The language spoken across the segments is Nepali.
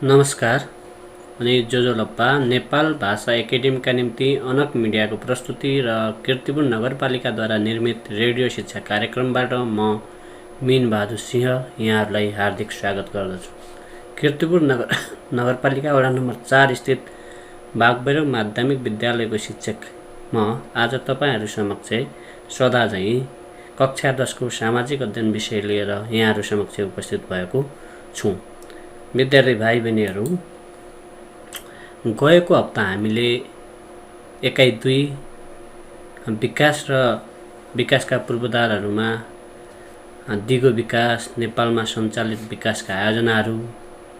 नमस्कार। अनि जोजोलप्पा नेपाल भाषा एकाडेमीका निम्ति अनक मिडियाको प्रस्तुति र कीर्तिपुर नगरपालिकाद्वारा निर्मित रेडियो शिक्षा कार्यक्रमबाट म मीनबहादुर सिंह यहाँहरूलाई हार्दिक स्वागत गर्दछु। कीर्तिपुर नगरपालिका वडा नम्बर 4 स्थित बागबैरव माध्यमिक विद्यालयको शिक्षक म आज तपाईहरू समक्ष सदा झैं कक्षा 10 को सामाजिक अध्ययन विषय लिएर यहाँहरू समक्ष उपस्थित भएको छु। विद्यार्थी भाइ बहिनीहरू, गएको हप्ता हामीले एकाइ 2 विकास र विकासका पूर्वाधारहरूमा दिगो विकास, नेपालमा सञ्चालित विकासका आयोजनाहरू,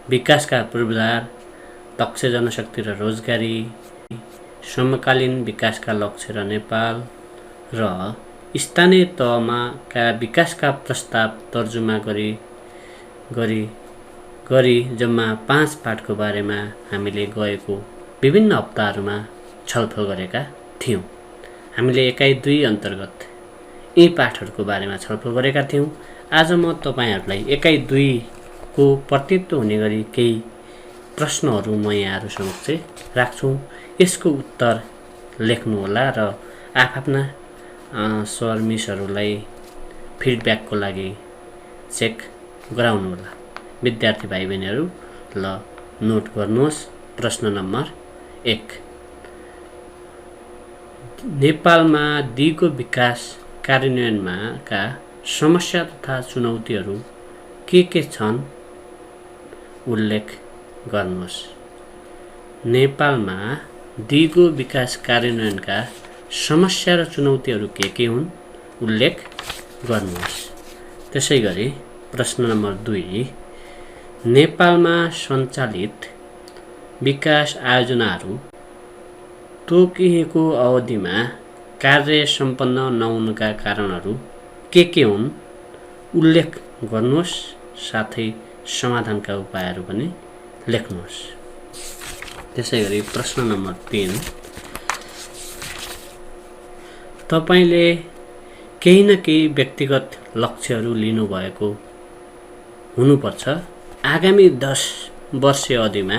विकासका पूर्वाधार, दक्ष जनशक्ति र रोजगारी, समकालीन विकासका लक्ष्य र नेपाल र स्थानीय तहमा विकासका प्रस्ताव तर्जुमा गरी जम्मा 5 पाठको बारेमा हामीले गएको विभिन्न हप्ताहरूमा छलफल गरेका थियौं। हामीले एकाइ 2 अन्तर्गत यी पाठहरूको बारेमा छलफल गरेका थियौं। आज म तपाईहरुलाई एकाइ 2 को प्रतित्व हुने गरी केही प्रश्नहरू म यहाँहरू समक्ष राख्छु। यसको उत्तर लेख्नुहोला र आफ्ना सर मिसहरूलाई फिडब्याकको लागि चेक गराउनुहोला। विद्यार्थी भाइ बहिनीहरू, ल नोट गर्नुहोस्। प्रश्न नम्बर 1, नेपालमा दिगो विकास कार्यान्वयनमा का समस्या तथा चुनौतीहरू के छन् उल्लेख गर्नुहोस्। नेपालमा दिगो विकास कार्यान्वयनका समस्या र चुनौतीहरू के हुन् उल्लेख गर्नुहोस्। त्यसैगरी प्रश्न नम्बर 2, नेपालमा सञ्चालित विकास आयोजनाहरू तोकिएको अवधिमा कार्य सम्पन्न नहुनुका कारणहरू के हुन् उल्लेख गर्नुहोस्। साथै समाधानका उपायहरू पनि लेख्नुहोस्। त्यसैगरी प्रश्न नम्बर 3, तपाईले केही न केही व्यक्तिगत लक्ष्यहरू लिनुभएको हुनुपर्छ। आगामी 10 वर्षीय अवधिमा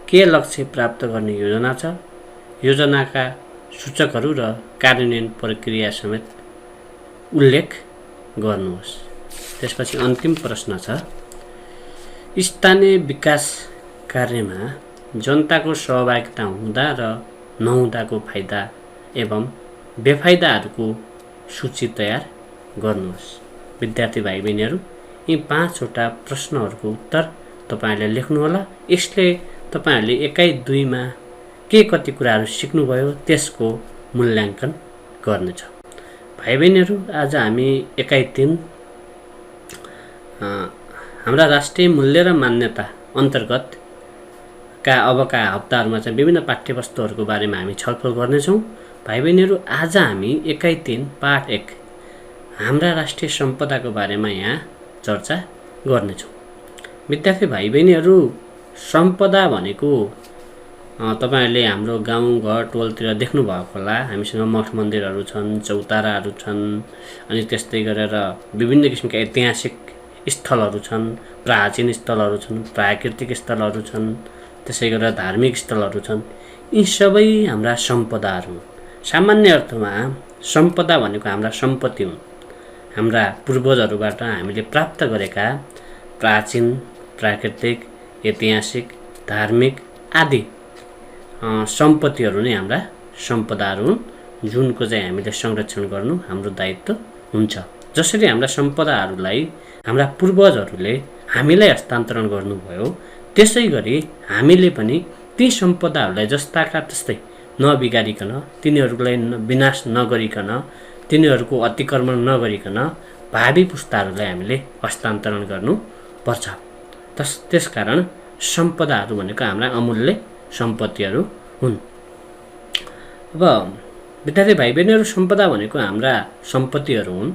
के लक्ष्य प्राप्त गर्ने योजना छ? योजनाका सूचकहरू र कार्यान्वयन प्रक्रिया समेत उल्लेख गर्नुहोस्। त्यसपछि अन्तिम प्रश्न छ, स्थानीय विकास कार्यमा जनताको सहभागिता हुँदा र नहुँदाको फाइदा एवं बेफाइदाहरूको सूची तयार गर्नुहोस्। विद्यार्थी भाइ बहिनीहरू, यी 5 वटा प्रश्नहरूको उत्तर तपाईले लेख्नुहोला। यसले तपाईहरुले एकाइ 2 मा के कति कुराहरू सिक्नुभयो त्यसको मूल्याङ्कन गर्नेछ। भाइ बहिनीहरू, आज हामी एकाइ 3 हाम्रा राष्ट्रिय मूल्य र मान्यता अन्तर्गत अबका हप्ताहरूमा चाहिँ विभिन्न पाठ्यवस्तुहरूको बारेमा हामी छलफल गर्नेछौँ। भाइ बहिनीहरू, आज हामी एकाइ 3 पाठ 1 हाम्रा राष्ट्रिय सम्पदाको बारेमा यहाँ चर्चा गर्नेछौँ। विद्यार्थी भाइ बहिनीहरू, सम्पदा भनेको तपाईहरुले हाम्रो गाउँ घर टोलतिर देख्नु भएको होला। हामीसँग मठ मन्दिरहरू छन्, चौताराहरू छन्, अनि त्यस्तै गरेर विभिन्न किसिमका ऐतिहासिक स्थलहरू छन्, प्राचीन स्थलहरू छन्, प्राकृतिक स्थलहरू छन्, त्यसै गरेर धार्मिक स्थलहरू छन्। यी सबै हाम्रा सम्पदाहरू हुन्। सामान्य अर्थमा सम्पदा भनेको हाम्रा सम्पत्ति हुन्। हाम्रा पूर्वजहरूबाट हामीले प्राप्त गरेका प्राचीन, प्राकृतिक, ऐतिहासिक, धार्मिक आदि सम्पत्तिहरू नै हाम्रा सम्पदाहरू हुन्, जुनको चाहिँ हामीले संरक्षण गर्नु हाम्रो दायित्व हुन्छ। जसरी हाम्रा सम्पदाहरूलाई हाम्रा पूर्वजहरूले हामीलाई हस्तान्तरण गर्नुभयो, त्यसै गरी हामीले पनि ती सम्पदाहरूलाई जस्ताका तस्तै नबिगारिकन, तिनीहरूलाई विनाश नगरिकन, तिनीहरूको अतिक्रमण नगरिकन भावी पुस्ताहरूलाई हामीले हस्तान्तरण गर्नुपर्छ। त्यसकारण सम्पदाहरू भनेको हाम्रा अमूल्य सम्पत्तिहरू हुन्। अब विद्यार्थी भाइ बहिनीहरू, सम्पदा भनेको हाम्रा सम्पत्तिहरू हुन्,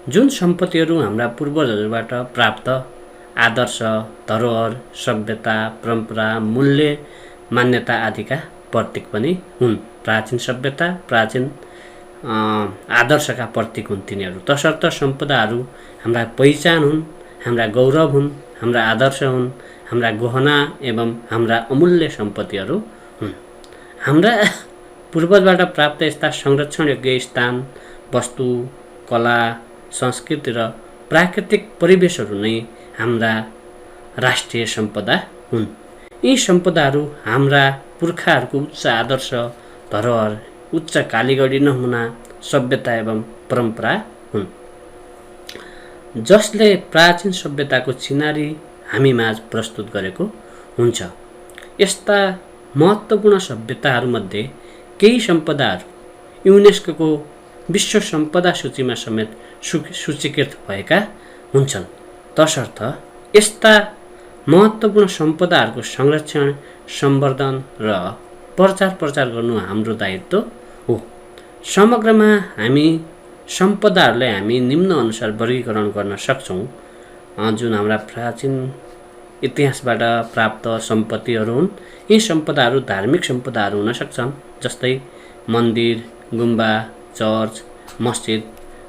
जुन सम्पत्तिहरू हाम्रा पूर्वजहरूबाट प्राप्त आदर्श, धरोहर, सभ्यता, परम्परा, मूल्य, मान्यता आदिका प्रतीक पनि हुन्। प्राचीन सभ्यता, प्राचीन आदर्शका प्रतीक हुन् तिनीहरू। तसर्थ सम्पदाहरू हाम्रा पहिचान हुन्, हाम्रा गौरव हुन्, हाम्रा आदर्श हुन्, हाम्रा गहना एवं हाम्रा अमूल्य सम्पत्तिहरू हुन्। हाम्रा पूर्वजबाट प्राप्त यस्ता संरक्षणयोग्य स्थान, वस्तु, कला, संस्कृति र प्राकृतिक परिवेशहरू नै हाम्रा राष्ट्रिय सम्पदा हुन्। यी सम्पदाहरू हाम्रा पुर्खाहरूको उच्च आदर्श, धरोहर, उच्च कालीगढी नमुना, सभ्यता एवं परम्परा हुन्, जसले प्राचीन सभ्यताको चिनारी हामीमाझ प्रस्तुत गरेको हुन्छ। यस्ता महत्त्वपूर्ण सभ्यताहरूमध्ये केही सम्पदाहरू युनेस्को विश्व सम्पदा सूचीमा समेत सूचीकृत भएका हुन्छन्। तसर्थ यस्ता महत्त्वपूर्ण सम्पदाहरूको संरक्षण, सम्वर्धन र प्रचार गर्नु हाम्रो दायित्व हो। समग्रमा हामी सम्पदाहरूलाई हामी निम्न अनुसार वर्गीकरण गर्न सक्छौँ। जुन हाम्रा प्राचीन इतिहासबाट प्राप्त सम्पत्तिहरू हुन्, यी सम्पदाहरू धार्मिक सम्पदाहरू हुन सक्छन्, जस्तै मन्दिर, गुम्बा, चर्च, मस्जिद,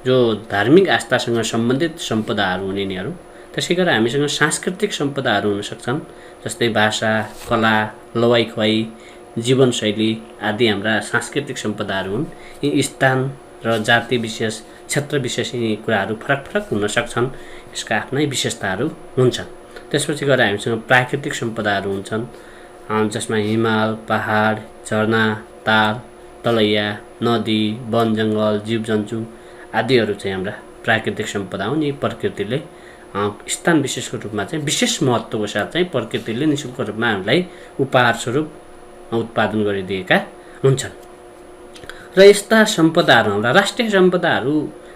जो धार्मिक आस्थासँग सम्बन्धित सम्पदाहरू हुन् यिनीहरू। त्यसै गरेर हामीसँग सांस्कृतिक सम्पदाहरू हुन सक्छन्, जस्तै भाषा, कला, लवाइखुवाई, जीवनशैली आदि हाम्रा सांस्कृतिक सम्पदाहरू हुन्। यी स्थान र जाति विशेष, क्षेत्र विशेष यी कुराहरू फरक फरक हुन सक्छन्, यसका आफ्नै विशेषताहरू हुन्छन्। त्यसपछि गएर हामीसँग प्राकृतिक सम्पदाहरू हुन्छन्, जसमा हिमाल, पहाड, झरना, ताल, तलैया, नदी, वन जङ्गल, जीवजन्तु आदिहरू चाहिँ हाम्रा प्राकृतिक सम्पदा हुन्। यी प्रकृतिले स्थान विशेषको रूपमा चाहिँ विशेष महत्त्वको साथ चाहिँ प्रकृतिले निःशुल्क रूपमा हामीलाई उपहार स्वरूप उत्पादन गरिदिएका हुन्छन्। र यस्ता सम्पदाहरू हाम्रा राष्ट्रिय सम्पदाहरू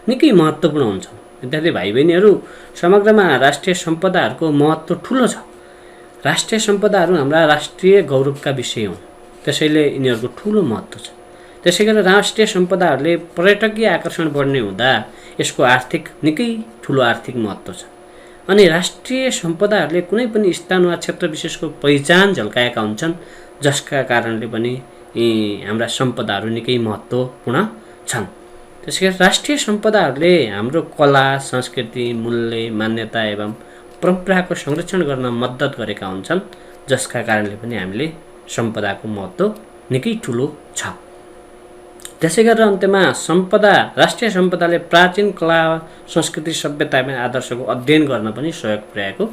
निकै महत्त्वपूर्ण हुन्छन्। विद्यार्थी भाइ बहिनीहरू, समग्रमा राष्ट्रिय सम्पदाहरूको महत्त्व ठुलो छ। राष्ट्रिय सम्पदाहरू हाम्रा राष्ट्रिय गौरवका विषय हुन्, त्यसैले यिनीहरूको ठुलो महत्त्व छ। त्यसै गरी राष्ट्रिय सम्पदाहरूले पर्यटकीय आकर्षण बढ्ने हुँदा यसको आर्थिक निकै ठुलो आर्थिक महत्त्व छ। अनि राष्ट्रिय सम्पदाहरूले कुनै पनि स्थान वा क्षेत्र विशेषको पहिचान झल्काएका हुन्छन्, जसका कारणले पनि यी हाम्रा सम्पदाहरू निकै महत्त्वपूर्ण छन्। त्यसै गरी राष्ट्रिय सम्पदाहरूले हाम्रो कला, संस्कृति, मूल्य, मान्यता एवं परम्पराको संरक्षण गर्न मद्दत गरेका हुन्छन्, जसका कारणले पनि हामीले सम्पदाको महत्त्व निकै ठुलो छ। त्यसै गरेर अन्त्यमा राष्ट्रिय सम्पदाले प्राचीन कला, संस्कृति, सभ्यता एवं आदर्शको अध्ययन गर्न पनि सहयोग पुर्याएको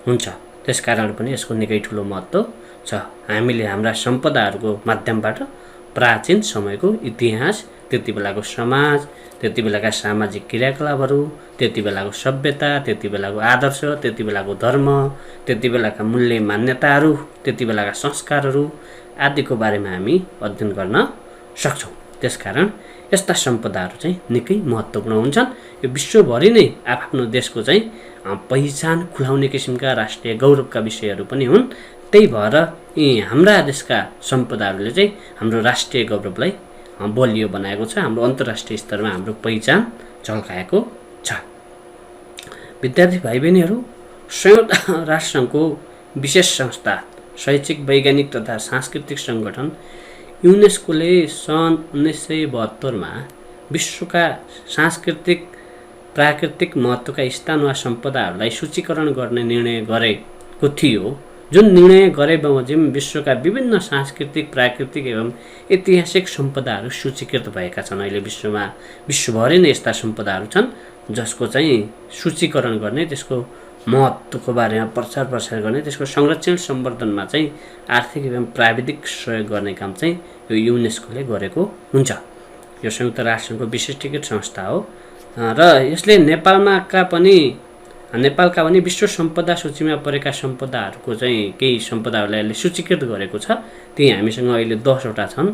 हुन्छ। त्यसकारण पनि यसको निकै ठुलो महत्त्व छ। हामीले हाम्रा सम्पदाहरूको माध्यमबाट प्राचीन समयको इतिहास, त्यति बेलाको समाज, त्यति बेलाका सामाजिक क्रियाकलापहरू, त्यति बेलाको सभ्यता, त्यति बेलाको आदर्श, त्यति बेलाको धर्म, त्यति बेलाका मूल्य मान्यताहरू, त्यति बेलाका संस्कारहरू आदिको बारेमा हामी अध्ययन गर्न सक्छौँ। त्यसकारण यस्ता सम्पदाहरू चाहिँ निकै महत्त्वपूर्ण हुन्छन्। यो विश्वभरि नै आफ्नो देशको चाहिँ पहिचान खुलाउने किसिमका राष्ट्रिय गौरवका विषयहरू पनि हुन्। त्यही भएर यी हाम्रा देशका सम्पदाहरूले चाहिँ हाम्रो राष्ट्रिय गौरवलाई बलियो बनाएको छ, हाम्रो अन्तर्राष्ट्रिय स्तरमा हाम्रो पहिचान झल्काएको छ। विद्यार्थी भाइ बहिनीहरू, संयुक्त राष्ट्रसङ्घको विशेष संस्था, शैक्षिक, वैज्ञानिक तथा सांस्कृतिक सङ्गठन युनेस्कोले सन् 1972मा विश्वका सांस्कृतिक, प्राकृतिक महत्त्वका स्थान वा सम्पदाहरूलाई सूचीकरण गर्ने निर्णय गरेको थियो। जुन निर्णय गरे बमोजिम विश्वका विभिन्न सांस्कृतिक, प्राकृतिक एवं ऐतिहासिक सम्पदाहरू सूचीकृत भएका छन्। अहिले विश्वभरि नै यस्ता सम्पदाहरू छन्, जसको चाहिँ सूचीकरण गर्ने, त्यसको महत्त्वको बारेमा प्रचार प्रसार गर्ने, त्यसको संरक्षण सम्वर्धनमा चाहिँ आर्थिक एवं प्राविधिक सहयोग गर्ने काम चाहिँ यो युनेस्कोले गरेको हुन्छ। यो संयुक्त राष्ट्रसङ्घको विशिष्टीकृत संस्था हो र यसले नेपालका पनि विश्व सम्पदा सूचीमा परेका सम्पदाहरूको चाहिँ केही सम्पदाहरूलाई यसले सूचीकृत गरेको छ। ती हामीसँग अहिले 10वटा छन्।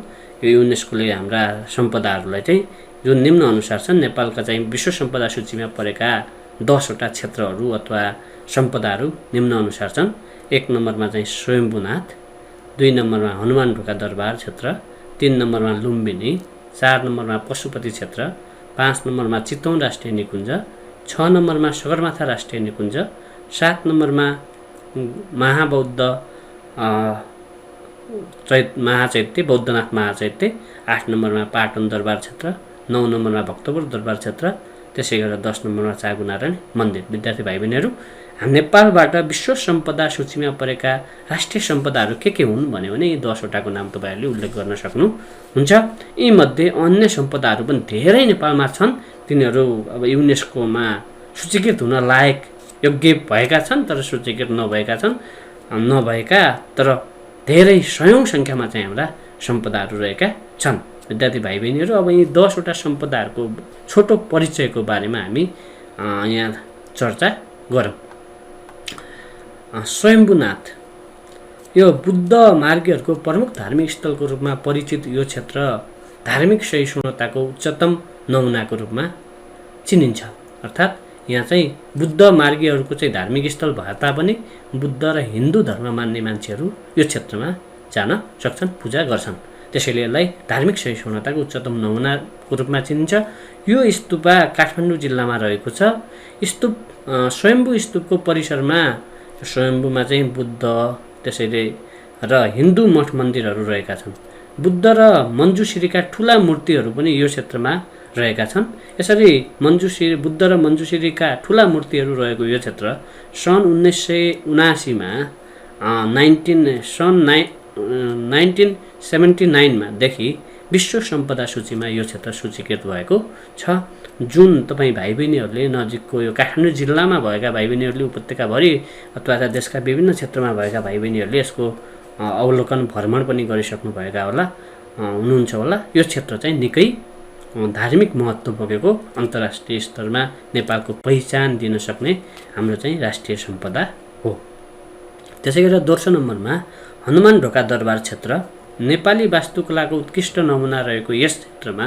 यो युनेस्कोले हाम्रा सम्पदाहरूलाई चाहिँ जुन निम्न अनुसार छन्, नेपालका चाहिँ विश्व सम्पदा सूचीमा परेका 10वटा क्षेत्रहरू अथवा सम्पदाहरू निम्न अनुसार छन्। 1 नम्बरमा चाहिँ स्वयम्भूनाथ, 2 नम्बरमा हनुमान ढोका दरबार क्षेत्र, 3 नम्बरमा लुम्बिनी, 4 नम्बरमा पशुपति क्षेत्र, 5 नम्बरमा चितवन राष्ट्रिय निकुञ्ज, 6 नम्बरमा सगरमाथा राष्ट्रिय निकुञ्ज, 7 नम्बरमा महाचैत्य बौद्धनाथ महाचैत्य, 8 नम्बरमा पाटन दरबार क्षेत्र, 9 नम्बरमा भक्तपुर दरबार क्षेत्र, त्यसै गरेर 10 नम्बरमा चागुनारायण मन्दिर। विद्यार्थी भाइ बहिनीहरू, नेपालबाट विश्व सम्पदा सूचीमा परेका राष्ट्रिय सम्पदाहरू के हुन् भन्यो भने यी 10 वटाको नाम तपाईँहरूले उल्लेख गर्न सक्नुहुन्छ। यीमध्ये अन्य सम्पदाहरू पनि धेरै नेपालमा छन्, तिनीहरू अब युनेस्कोमा सूचीकृत हुन लायक योग्य भएका छन् तर सूचीकृत नभएका तर धेरै सयौं सङ्ख्यामा चाहिँ हाम्रा सम्पदाहरू रहेका छन्। विद्यार्थी भाइ बहिनीहरू, अब यी 10 वटा सम्पदाहरूको छोटो परिचयको बारेमा हामी यहाँ चर्चा गरौँ। स्वयम्भूनाथ यो बुद्ध मार्गीहरूको प्रमुख धार्मिक स्थलको रूपमा परिचित यो क्षेत्र धार्मिक सहिष्णुताको उच्चतम नमुनाको रूपमा चिनिन्छ। अर्थात् यहाँ चाहिँ बुद्ध मार्गीहरूको चाहिँ धार्मिक स्थल भए तापनि बुद्ध र हिन्दू धर्म मान्ने मान्छेहरू यो क्षेत्रमा जान सक्छन्, पूजा गर्छन्। त्यसैले यसलाई धार्मिक सहिष्णुताको उच्चतम नमुनाको रूपमा चिनिन्छ। यो स्तूपा काठमाडौँ जिल्लामा रहेको छ। स्तूप स्वयम्भू स्तूपको परिसरमा स्वयम्भूमा चाहिँ बुद्ध त्यसैले र हिन्दू मठ मन्दिरहरू रहेका छन्। बुद्ध र मञ्जुश्रीका ठुला मूर्तिहरू पनि यो क्षेत्रमा रहेका छन्। यसरी बुद्ध र मञ्जुश्रीका ठुला मूर्तिहरू रहेको यो क्षेत्र सन् 1979मा 1979मा देखि विश्व सम्पदा सूचीमा यो क्षेत्र सूचीकृत भएको छ। जुन तपाईँ भाइ बहिनीहरूले नजिकको यो काठमाडौँ जिल्लामा भएका भाइ बहिनीहरूले उपत्यकाभरि अथवा देशका विभिन्न क्षेत्रमा भएका भाइ बहिनीहरूले यसको अवलोकन भ्रमण पनि गरिसक्नु भएका हुनुहुन्छ होला। यो क्षेत्र चाहिँ निकै धार्मिक महत्त्व बोकेको अन्तर्राष्ट्रिय स्तरमा नेपालको पहिचान दिन सक्ने हाम्रो चाहिँ राष्ट्रिय सम्पदा हो। त्यसै गरेर दोस्रो नम्बरमा हनुमान ढोका दरबार क्षेत्र। नेपाली वास्तुकलाको उत्कृष्ट नमुना रहेको यस क्षेत्रमा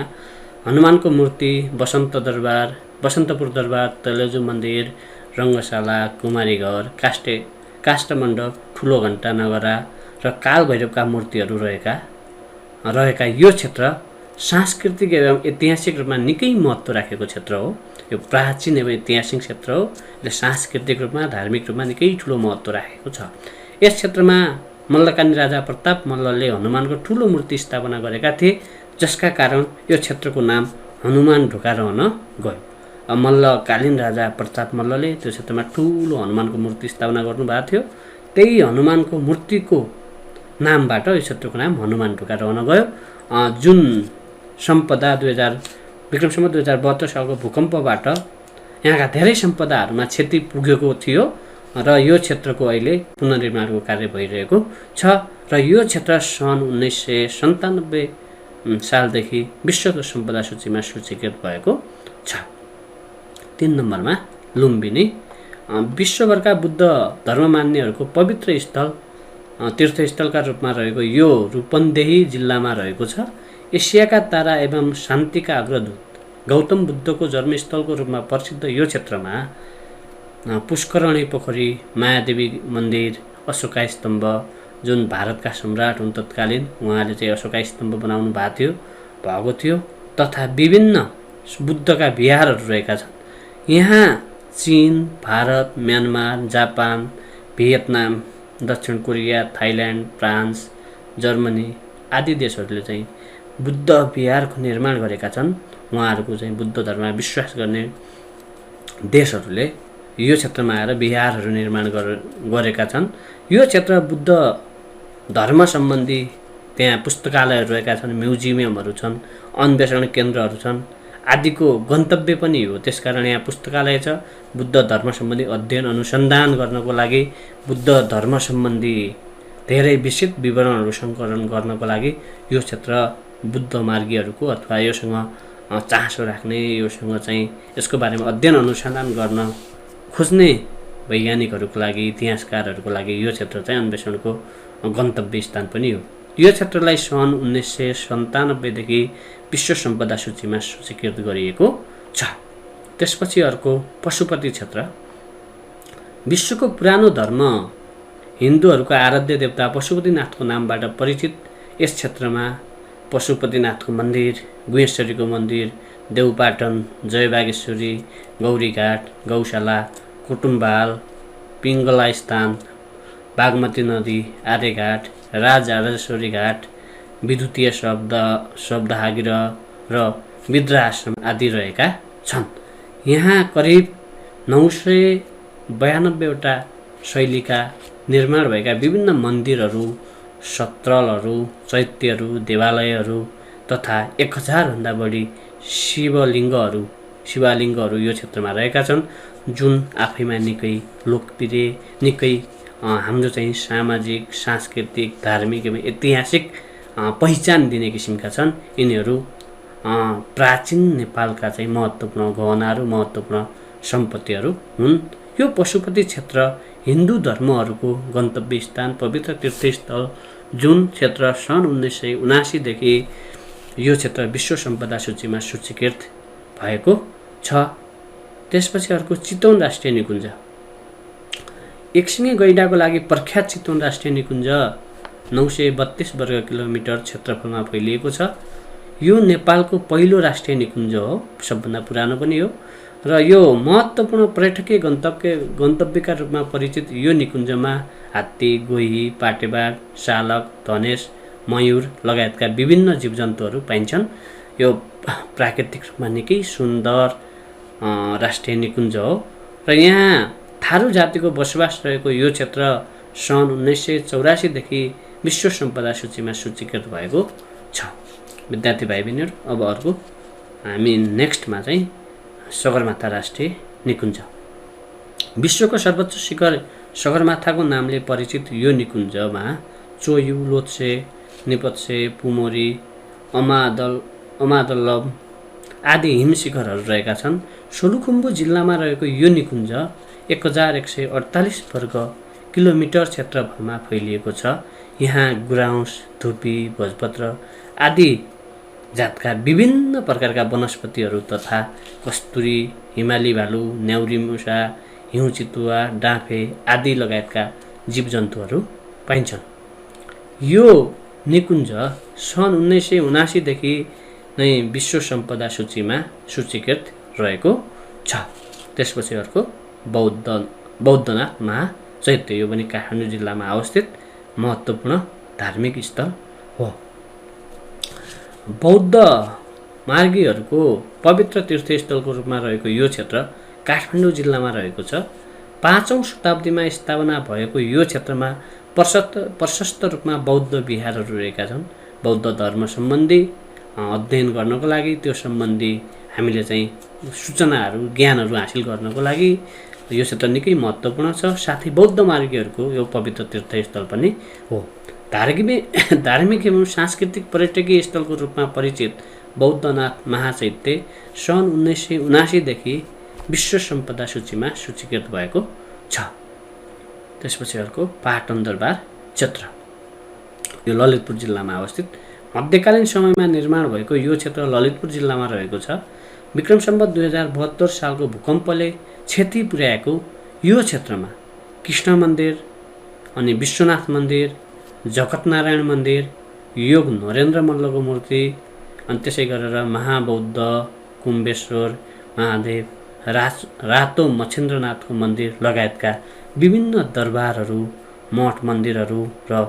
हनुमानको मूर्ति, बसन्तपुर दरबार, तेलेजु मन्दिर, रङ्गशाला, कुमारीघर, काष्ठमण्डप, ठुलो घण्टा नगरा र कालभैरवका मूर्तिहरू रहेका यो क्षेत्र सांस्कृतिक एवं ऐतिहासिक रूपमा निकै महत्त्व राखेको क्षेत्र हो। यो प्राचीन एवं ऐतिहासिक क्षेत्र हो। यसले सांस्कृतिक रूपमा धार्मिक रूपमा निकै ठुलो महत्त्व राखेको छ। यस क्षेत्रमा मल्लकालीन राजा प्रताप मल्लले हनुमानको ठुलो मूर्ति स्थापना गरेका थिए, जसका कारण यो क्षेत्रको नाम हनुमान ढोका रहन गयो। मल्लकालीन राजा प्रताप मल्लले त्यो क्षेत्रमा ठुलो हनुमानको मूर्ति स्थापना गर्नुभएको थियो। त्यही हनुमानको मूर्तिको नामबाट यो क्षेत्रको नाम हनुमान ढोका रहन गयो। जुन सम्पदा विक्रम सम्वत 2072 सालको भूकम्पबाट यहाँका धेरै सम्पदाहरूमा क्षति पुगेको थियो र यो क्षेत्रको अहिले पुनर्निर्माणको कार्य भइरहेको छ र यो क्षेत्र सन् 1997 सालदेखि विश्व सम्पदा सूचीमा सूचीकृत भएको छ। 3 नम्बरमा लुम्बिनी। विश्वभरका बुद्ध धर्म मान्नेहरूको पवित्र स्थल तीर्थस्थलका रूपमा रहेको यो रूपन्देही जिल्लामा रहेको छ। एसियाका तारा एवं शान्तिका अग्रदूत गौतम बुद्धको जन्मस्थलको रूपमा प्रसिद्ध यो क्षेत्रमा पुष्करणी पोखरी, मायादेवी मन्दिर, अशोका स्तम्भ, जुन भारतका सम्राट हुन् तत्कालीन उहाँले चाहिँ अशोका स्तम्भ बनाउनु भएको थियो तथा विभिन्न बुद्धका विहारहरू रहेका छन्। यहाँ चीन, भारत, म्यानमार, जापान, भियतनाम, दक्षिण कोरिया, थाइल्यान्ड, फ्रान्स, जर्मनी आदि देशहरूले चाहिँ बुद्ध विहारको निर्माण गरेका छन्। उहाँहरूको चाहिँ बुद्ध धर्ममा विश्वास गर्ने देशहरूले यो क्षेत्रमा आएर विहारहरू निर्माण गरेका छन्। यो क्षेत्र बुद्ध धर्म सम्बन्धी त्यहाँ पुस्तकालयहरू रहेका छन्, म्युजियमहरू छन्, अन्वेषण केन्द्रहरू छन् आदिको गन्तव्य पनि हो। त्यसकारण यहाँ पुस्तकालय छ। बुद्ध धर्म सम्बन्धी अध्ययन अनुसन्धान गर्नको लागि, बुद्ध धर्म सम्बन्धी धेरै विस्तृत विवरणहरू सङ्कलन गर्नको लागि यो क्षेत्र बुद्ध मार्गीहरूको अथवा योसँग चासो राख्ने, योसँग चाहिँ यसको बारेमा अध्ययन अनुसन्धान गर्न खोज्ने वैज्ञानिकहरूको लागि, इतिहासकारहरूको लागि यो क्षेत्र चाहिँ अन्वेषणको गन्तव्य स्थान पनि हो। यो क्षेत्रलाई सन् 1997 देखि विश्व सम्पदा सूचीमा सूचीकृत गरिएको छ। त्यसपछि अर्को पशुपति क्षेत्र। विश्वको पुरानो धर्म हिन्दूहरूको आराध्य देवता पशुपतिनाथको नामबाट परिचित यस क्षेत्रमा पशुपतिनाथको मन्दिर, गुहेश्वरीको मन्दिर, देउपाटन, जयबागेश्वरी, गौरीघाट, गौशाला, कुटुम्बाल, पिङ्गला स्थान, बागमती नदी, आर्यघाट, राजेश्वरी घाट, विद्युतीय शब्दहागिर र विद्राश्रम आदि रहेका छन्। यहाँ करिब 900 92वटा शैलीका निर्माण भएका विभिन्न मन्दिरहरू, सत्रलहरू, चैत्यहरू, देवालयहरू तथा 1000 भन्दा बढी शिवलिङ्गहरू यो क्षेत्रमा रहेका छन्, जुन आफैमा निकै लोकप्रिय, निकै हाम्रो चाहिँ सामाजिक, सांस्कृतिक, धार्मिक एवं ऐतिहासिक पहिचान दिने किसिमका छन्। यिनीहरू प्राचीन नेपालका चाहिँ महत्त्वपूर्ण गहनाहरू, महत्त्वपूर्ण सम्पत्तिहरू हुन्। यो पशुपति क्षेत्र हिन्दू धर्महरूको गन्तव्य स्थान, पवित्र तीर्थस्थल, जुन क्षेत्र सन् 1979 देखि यो क्षेत्र विश्व सम्पदा सूचीमा सूचीकृत भएको छ। त्यसपछि अर्को चितवन राष्ट्रिय निकुञ्ज। एकसिङे गैंडाको लागि प्रख्यात चितवन राष्ट्रिय निकुञ्ज 932 वर्ग किलोमिटर क्षेत्रफलमा फैलिएको छ। यो नेपालको पहिलो राष्ट्रिय निकुञ्ज हो, सबभन्दा पुरानो पनि हो र यो महत्त्वपूर्ण पर्यटकीय गन्तव्यका रूपमा परिचित यो निकुञ्जमा हात्ती, गोही, पाटेबाघ, सालक, धनेश, मयूर लगायतका विभिन्न जीवजन्तुहरू पाइन्छन्। यो प्राकृतिक रूपमा निकै सुन्दर राष्ट्रिय निकुञ्ज हो र यहाँ थारू जातिको बसोबास रहेको यो क्षेत्र सन् 1984 देखि विश्व सम्पदा सूचीमा सूचीकृत भएको छ। विद्यार्थी भाइ बहिनीहरू, अब अर्को हामी नेक्स्टमा चाहिँ सगरमाथा राष्ट्रिय निकुञ्ज। विश्वको सर्वोच्च शिखर सगरमाथाको नामले परिचित यो निकुञ्जमा चोयु, लोत्से, निपत्से, पुमोरी, अमादल्लम आदि हिम शिखरहरू रहेका छन्। सोलुखुम्बु जिल्लामा रहेको यो निकुञ्ज 1148 वर्ग किलोमिटर क्षेत्रफलमा फैलिएको छ। यहाँ गुराउँस, धुपी, भोजपत्र आदि जातका विभिन्न प्रकारका वनस्पतिहरू तथा कस्तुरी, हिमाली भालु, न्याउरी मुसा, हिउँ चितुवा, डाँफे आदि लगायतका जीवजन्तुहरू पाइन्छन्। यो निकुञ्ज सन् 1979 देखि नै विश्व सम्पदा सूचीमा सूचीकृत रहेको छ। त्यसपछि अर्को बौद्धनाथ महाचैत्य। यो पनि काठमाडौँ जिल्लामा अवस्थित महत्त्वपूर्ण धार्मिक स्थल हो। बौद्ध मार्गीहरूको पवित्र तीर्थस्थलको रूपमा रहेको यो क्षेत्र काठमाडौँ जिल्लामा रहेको छ। 5औं शताब्दीमा स्थापना भएको यो क्षेत्रमा प्रशस्त रूपमा बौद्ध विहारहरू रहेका छन्। बौद्ध धर्म सम्बन्धी अध्ययन गर्नको लागि, त्यो सम्बन्धी हामीले चाहिँ सूचनाहरू, ज्ञानहरू हासिल गर्नको लागि यो क्षेत्र निकै महत्त्वपूर्ण छ। साथै बौद्ध मार्गीहरूको यो पवित्र तीर्थस्थल पनि हो। धार्मिक एवं सांस्कृतिक पर्यटकीय स्थलको रूपमा परिचित बौद्धनाथ महाचैत्य सन् 1979 देखि विश्व सम्पदा सूचीमा सूचीकृत भएको छ। त्यसपछि अर्को पाटन दरबार क्षेत्र। यो ललितपुर जिल्लामा अवस्थित मध्यकालीन समयमा निर्माण भएको यो क्षेत्र ललितपुर जिल्लामा रहेको छ। विक्रम सम्वत 2072 सालको भूकम्पले क्षति पुर्याएको यो क्षेत्रमा कृष्ण मन्दिर, अनि विश्वनाथ मन्दिर, जगतनारायण मन्दिर, योग नरेन्द्र मल्लको मूर्ति, अनि त्यसै गरेर महाबौद्ध, कुम्बेश्वर महादेव, रातो मच्छिन्द्रनाथको मन्दिर लगायतका विभिन्न दरबारहरू, मठ मन्दिरहरू र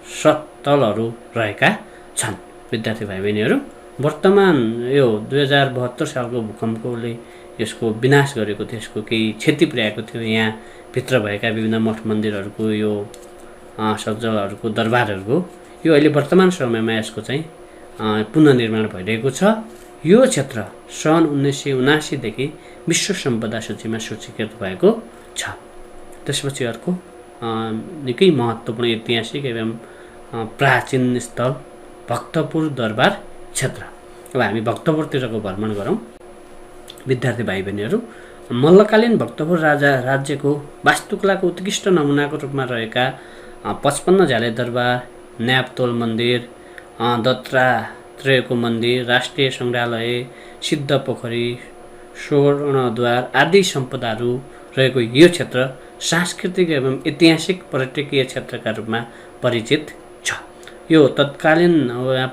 सत्तलहरू रहेका छन्। विद्यार्थी भाइ बहिनीहरू, वर्तमान यो 2072 सालको भूकम्पले यसको विनाश गरेको थियो, यसको केही क्षति पुर्याएको थियो। यहाँ भित्र भएका विभिन्न मठ मन्दिरहरूको, यो सज्जलहरूको, दरबारहरूको यो अहिले वर्तमान समयमा यसको चाहिँ पुनर्निर्माण भइरहेको छ। यो क्षेत्र सन् 1979 देखि विश्व सम्पदा सूचीमा सूचीकृत भएको छ। त्यसपछि अर्को निकै महत्त्वपूर्ण ऐतिहासिक एवं प्राचीन स्थल भक्तपुर दरबार क्षेत्र। अब हामी भक्तपुरतिरको भ्रमण गरौँ। विद्यार्थी भाइ बहिनीहरू, मल्लकालीन भक्तपुर राज्यको वास्तुकलाको उत्कृष्ट नमुनाको रूपमा रहेका 55 झाले दरबार, न्यापतोल मन्दिर, दत्तात्रेयको मन्दिर, राष्ट्रिय सङ्ग्रहालय, सिद्ध पोखरी, स्वर्णद्वार आदि सम्पदाहरू रहेको यो क्षेत्र सांस्कृतिक एवं ऐतिहासिक पर्यटकीय क्षेत्रका रूपमा परिचित छ। यो तत्कालीन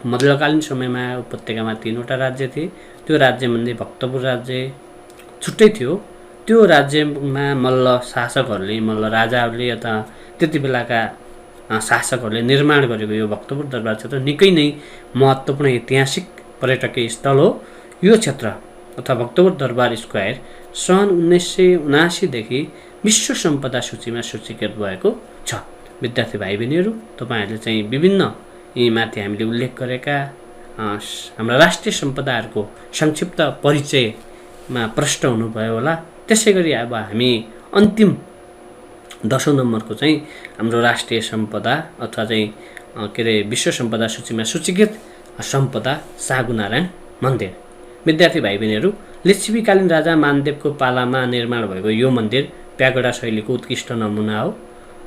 मध्यकालीन समयमा उपत्यकामा 3वटा राज्य थिए। त्यो राज्यमध्ये भक्तपुर राज्य छुट्टै थियो। त्यो राज्यमा मल्ल शासकहरूले, मल्ल राजाहरूले अथवा त्यति बेलाका शासकहरूले निर्माण गरेको यो भक्तपुर दरबार क्षेत्र निकै नै महत्त्वपूर्ण ऐतिहासिक पर्यटकीय स्थल हो। यो क्षेत्र अथवा भक्तपुर दरबार स्क्वायर सन् 1979 देखि विश्व सम्पदा सूचीमा सूचीकृत भएको छ। विद्यार्थी भाइ बहिनीहरू, तपाईँहरूले चाहिँ विभिन्न यी माथि हामीले उल्लेख गरेका हाम्रा राष्ट्रिय सम्पदाहरूको संक्षिप्त परिचयमा प्रष्ट हुनुभयो होला। त्यसै गरी अब हामी अन्तिम 10औं नम्बरको चाहिँ हाम्रो राष्ट्रिय सम्पदा अथवा चाहिँ के अरे विश्व सम्पदा सूचीमा सूचीकृत सम्पदा सागुनारायण मन्दिर। विद्यार्थी भाइ बहिनीहरू, लिच्छवीकालीन राजा मानदेवको पालामा निर्माण भएको यो मन्दिर प्यागोडा शैलीको उत्कृष्ट नमुना हो।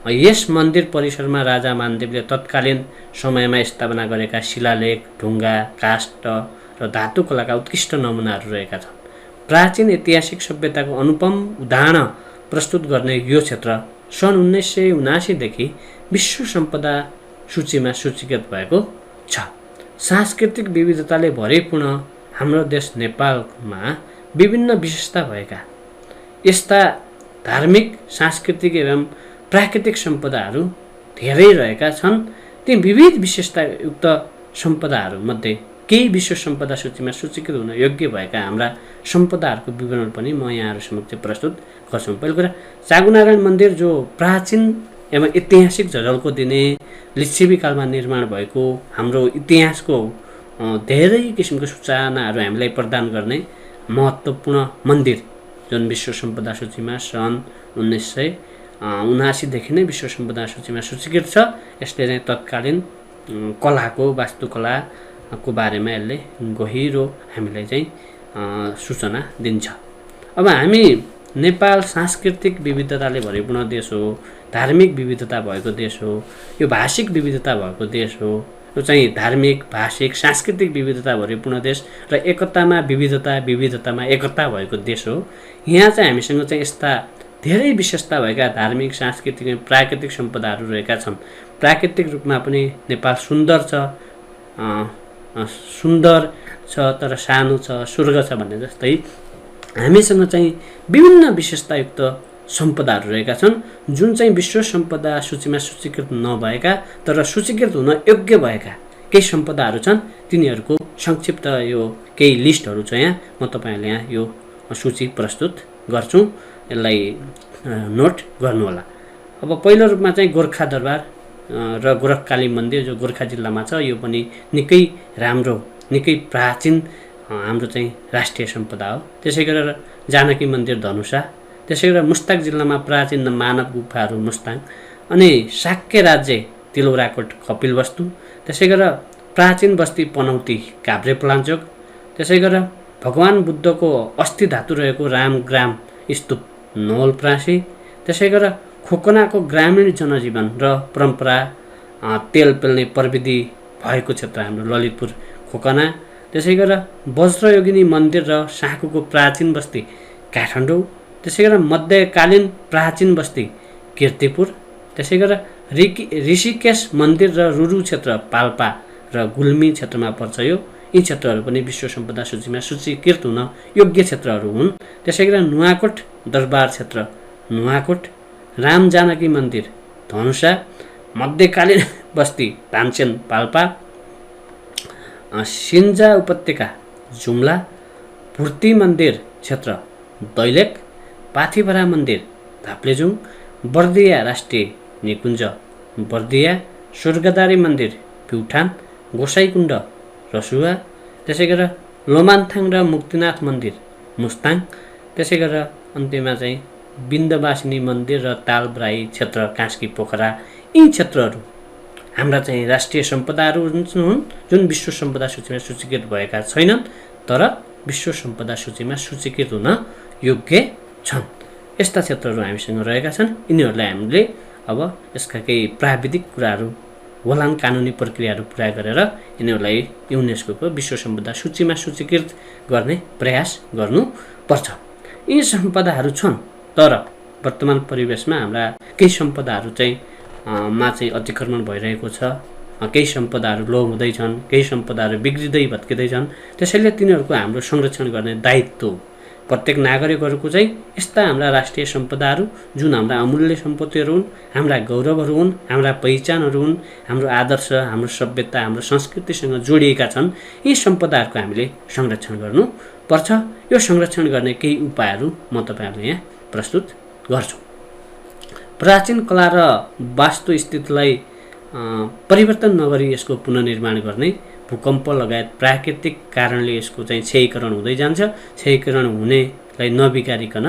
यस मन्दिर परिसरमा राजा मानदेवले तत्कालीन समयमा स्थापना गरेका शिलालेख, ढुङ्गा, काष्ठ र धातु कलाका उत्कृष्ट नमुनाहरू रहेका छन्। प्राचीन ऐतिहासिक सभ्यताको अनुपम उदाहरण प्रस्तुत गर्ने यो क्षेत्र सन् 1979 देखि विश्व सम्पदा सूचीमा सूचीकृत भएको छ। सांस्कृतिक विविधताले भरिपूर्ण हाम्रो देश नेपालमा विभिन्न विशेषता भएका यस्ता धार्मिक, सांस्कृतिक एवं प्राकृतिक सम्पदाहरू धेरै रहेका छन्। ती विविध विशेषतायुक्त सम्पदाहरूमध्ये केही विश्व सम्पदा सूचीमा सूचीकृत हुन योग्य भएका हाम्रा सम्पदाहरूको विवरण पनि म यहाँहरू समक्ष प्रस्तुत गर्छु। पहिलो कुरा, सागुनारायण मन्दिर जो प्राचीन एवं ऐतिहासिक झलको दिने लिच्छवी कालमा निर्माण भएको हाम्रो इतिहासको धेरै किसिमको सूचनाहरू हामीलाई प्रदान गर्ने महत्त्वपूर्ण मन्दिर जुन विश्व सम्पदा सूचीमा सन् 1979 देखि नै विश्व सम्पदा सूचीमा सूचीकृत छ। यसले चाहिँ तत्कालीन कलाको, वास्तुकलाको बारेमा यसले गहिरो हामीलाई चाहिँ सूचना दिन्छ। अब हामी नेपाल सांस्कृतिक विविधताले भरिपूर्ण देश हो, धार्मिक विविधता भएको देश हो, यो भाषिक विविधता भएको देश हो। यो चाहिँ धार्मिक, भाषिक, सांस्कृतिक विविधता भरिपूर्ण देश र एकतामा विविधता, विविधतामा एकता भएको देश हो। यहाँ चाहिँ हामीसँग चाहिँ यस्ता धेरै विशेषता भएका धार्मिक, सांस्कृतिक एवं प्राकृतिक सम्पदाहरू रहेका छन्। प्राकृतिक रूपमा पनि नेपाल सुन्दर छ, तर सानो छ, स्वर्ग छ भन्ने जस्तै हामीसँग चाहिँ विभिन्न विशेषतायुक्त सम्पदाहरू रहेका छन् जुन चाहिँ विश्व सम्पदा सूचीमा सूचीकृत नभएका तर सूचीकृत हुन योग्य भएका केही सम्पदाहरू छन्। तिनीहरूको संक्षिप्त यो केही लिस्टहरू छ। यहाँ म तपाईँहरूले यहाँ यो सूची प्रस्तुत गर्छु, यसलाई नोट गर्नुहोला। अब पहिलो रूपमा चाहिँ गोर्खा दरबार र गोरखकाली मन्दिर जो गोर्खा जिल्लामा छ, यो पनि निकै राम्रो, निकै प्राचीन हाम्रो चाहिँ राष्ट्रिय सम्पदा हो। त्यसै गरेर जानकी मन्दिर धनुषा, त्यसै गरेर मुस्ताङ जिल्लामा प्राचीन मानव गुफाहरू मुस्ताङ, अनि शाक्य राज्य तिलौराकोट कपिलवस्तु, त्यसै गरेर प्राचीन बस्ती पनौती काभ्रेपलाञ्चोक, त्यसै गरेर भगवान बुद्धको अस्थि धातु रहेको रामग्राम स्तूप नवलप्रासी, त्यसै गरेर खोकनाको ग्रामीण जनजीवन र परम्परा तेल पेल्ने प्रविधि भएको क्षेत्र हाम्रो ललितपुर खोकना, त्यसै गरेर वज्रयोगिनी मन्दिर र साँखुको प्राचीन बस्ती काठमाडौँ, त्यसै गरेर मध्यकालीन प्राचीन बस्ती कीर्तिपुर, त्यसै गरेर ऋषिकेश मन्दिर र रुरु क्षेत्र पाल्पा र गुल्मी क्षेत्रमा पर्छ। यी क्षेत्रहरू पनि विश्व सम्पदा सूचीमा सूचीकृत हुन योग्य क्षेत्रहरू हुन्। त्यसै गरेर नुवाकोट दरबार क्षेत्र नुवाकोट, राम जानकी मन्दिर धनुषा, मध्यकालीन बस्ती तानसेन पाल्पा, सिन्जा उपत्यका जुम्ला, भुर्ती मन्दिर क्षेत्र दैलेख, पाथिभरा मन्दिर धाप्लेजुङ, बर्दिया राष्ट्रिय निकुञ्ज बर्दिया, स्वर्गदारी मन्दिर प्युठान, गोसाइकुण्ड रसुवा, त्यसै गरेर लोमान्थाङ र मुक्तिनाथ मन्दिर मुस्ताङ, त्यसै गरेर अन्त्यमा चाहिँ बिन्दवासिनी मन्दिर र तालब्राई क्षेत्र कास्की पोखरा। यी क्षेत्रहरू हाम्रा चाहिँ राष्ट्रिय सम्पदाहरू हुन् जुन विश्व सम्पदा सूचीमा सूचीकृत भएका छैनन् तर विश्व सम्पदा सूचीमा सूचीकृत हुन योग्य छन्। यस्ता क्षेत्रहरू हामीसँग रहेका छन्। यिनीहरूलाई हामीले अब यसका केही प्राविधिक कुराहरू, वलान कानुनी प्रक्रियाहरू पुरा गरेर यिनीहरूलाई युनेस्कोको विश्व सम्पदा सूचीमा सूचीकृत गर्ने प्रयास गर्नुपर्छ। यी सम्पदाहरू छन् तर वर्तमान परिवेशमा हाम्रा केही सम्पदाहरू चाहिँ अतिक्रमण भइरहेको छ, केही सम्पदाहरू लोप हुँदैछन्, केही सम्पदाहरू बिग्रिँदै भत्किँदैछन्। त्यसैले तिनीहरूको हाम्रो संरक्षण गर्ने दायित्व प्रत्येक नागरिकहरूको चाहिँ यस्ता हाम्रा राष्ट्रिय सम्पदाहरू जुन हाम्रा अमूल्य सम्पत्तिहरू हुन्, हाम्रा गौरवहरू हुन्, हाम्रा पहिचानहरू हुन्, हाम्रो आदर्श, हाम्रो सभ्यता, हाम्रो संस्कृतिसँग जोडिएका छन्, यी सम्पदाहरूको हामीले संरक्षण गर्नुपर्छ। यो संरक्षण गर्ने केही उपायहरू म तपाईँहरूलाई यहाँ प्रस्तुत गर्छु। प्राचीन कला र वास्तुस्थितिलाई परिवर्तन नगरी यसको पुनर्निर्माण गर्ने, भूकम्प लगायत प्राकृतिक कारणले यसको चाहिँ क्षयीकरण हुँदै जान्छ, क्षयीकरण हुनेलाई नबिगारिकन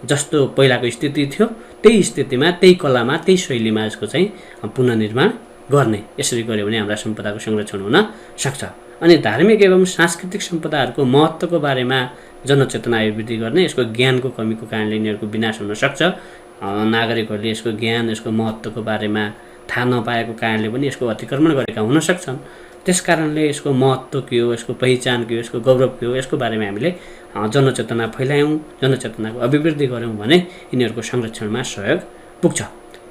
जस्तो पहिलाको स्थिति थियो त्यही स्थितिमा, त्यही कलामा, त्यही शैलीमा यसको चाहिँ पुनर्निर्माण गर्ने। यसरी गऱ्यो भने हाम्रा सम्पदाको संरक्षण हुन सक्छ। अनि धार्मिक एवं सांस्कृतिक सम्पदाहरूको महत्त्वको बारेमा जनचेतना अभिवृद्धि गर्ने, यसको ज्ञानको कमीको कारणले यिनीहरूको विनाश हुन सक्छ। नागरिकहरूले यसको ज्ञान, यसको महत्त्वको बारेमा थाहा नपाएको कारणले पनि यसको अतिक्रमण गरेका हुन सक्छन्। त्यसकारणले यसको महत्त्व के हो, यसको पहिचान के हो, यसको गौरव के हो, यसको बारेमा हामीले जनचेतना फैलायौँ, जनचेतनाको अभिवृद्धि गऱ्यौँ भने यिनीहरूको संरक्षणमा सहयोग पुग्छ।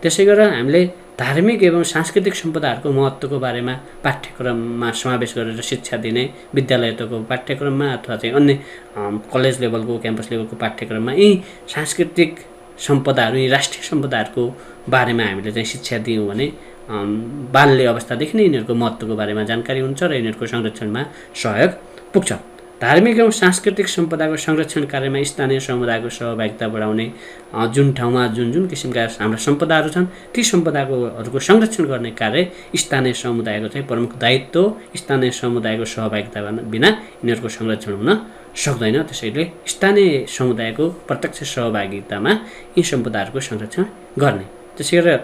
त्यसै गरेर हामीले धार्मिक एवं सांस्कृतिक सम्पदाहरूको महत्त्वको बारेमा पाठ्यक्रममा समावेश गरेर शिक्षा दिने, विद्यालय तहको पाठ्यक्रममा अथवा चाहिँ अन्य कलेज लेभलको, क्याम्पस लेभलको पाठ्यक्रममा यी सांस्कृतिक सम्पदाहरू, यी राष्ट्रिय सम्पदाहरूको बारेमा हामीले चाहिँ शिक्षा दियौँ भने बाल्य अवस्थादेखि नै यिनीहरूको महत्त्वको बारेमा जानकारी हुन्छ र यिनीहरूको संरक्षणमा सहयोग पुग्छ। धार्मिक एवं सांस्कृतिक सम्पदाको संरक्षण कार्यमा स्थानीय समुदायको सहभागिता बढाउने, जुन ठाउँमा जुन जुन किसिमका हाम्रा सम्पदाहरू छन् ती सम्पदाहरूको संरक्षण गर्ने कार्य स्थानीय समुदायको चाहिँ प्रमुख दायित्व। स्थानीय समुदायको सहभागिता बिना यिनीहरूको संरक्षण हुन सक्दैन। त्यसैले स्थानीय समुदायको प्रत्यक्ष सहभागितामा यी सम्पदाहरूको संरक्षण गर्ने। त्यसै गरेर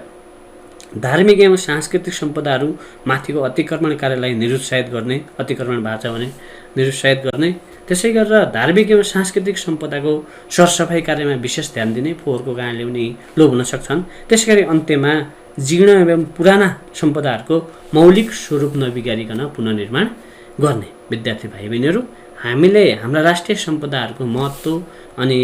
धार्मिक एवं सांस्कृतिक सम्पदाहरू माथिको अतिक्रमण कार्यलाई निरुत्साहित गर्ने, अतिक्रमण भएको छ भने निरुत्साहित गर्ने। त्यसै गरेर धार्मिक एवं सांस्कृतिक सम्पदाको सरसफाइ कार्यमा विशेष ध्यान दिने, फोहोरको कारणले पनि लोप हुन सक्छन्। त्यसै गरी अन्त्यमा जीर्ण एवं पुराना सम्पदाहरूको मौलिक स्वरूप नबिगारिकन पुनर्निर्माण गर्ने। विद्यार्थी भाइ बहिनीहरू, हामीले हाम्रा राष्ट्रिय सम्पदाहरूको महत्त्व अनि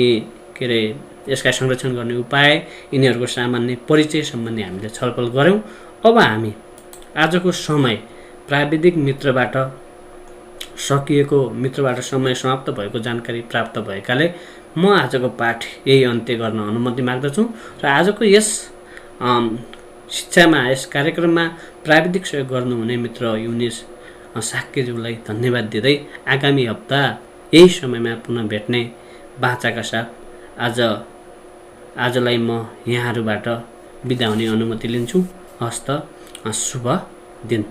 यसका संरक्षण गर्ने उपाय, यिनीहरूको सामान्य परिचय सम्बन्धी हामीले छलफल गऱ्यौँ। अब हामी आजको समय प्राविधिक मित्रबाट समय समाप्त भएको जानकारी प्राप्त भएकाले म आजको पाठ यही अन्त्य गर्न अनुमति माग्दछु र आजको यस शिक्षामा, यस कार्यक्रममा प्राविधिक सहयोग गर्नुहुने मित्र युनिस साक्यज्यूलाई धन्यवाद दिँदै आगामी हप्ता यही समयमा पुनः भेट्ने बाचाका साथ आजलाई म यहाँहरूबाट बिदा हुने अनुमति लिन्छु। हस्त, शुभ दिन।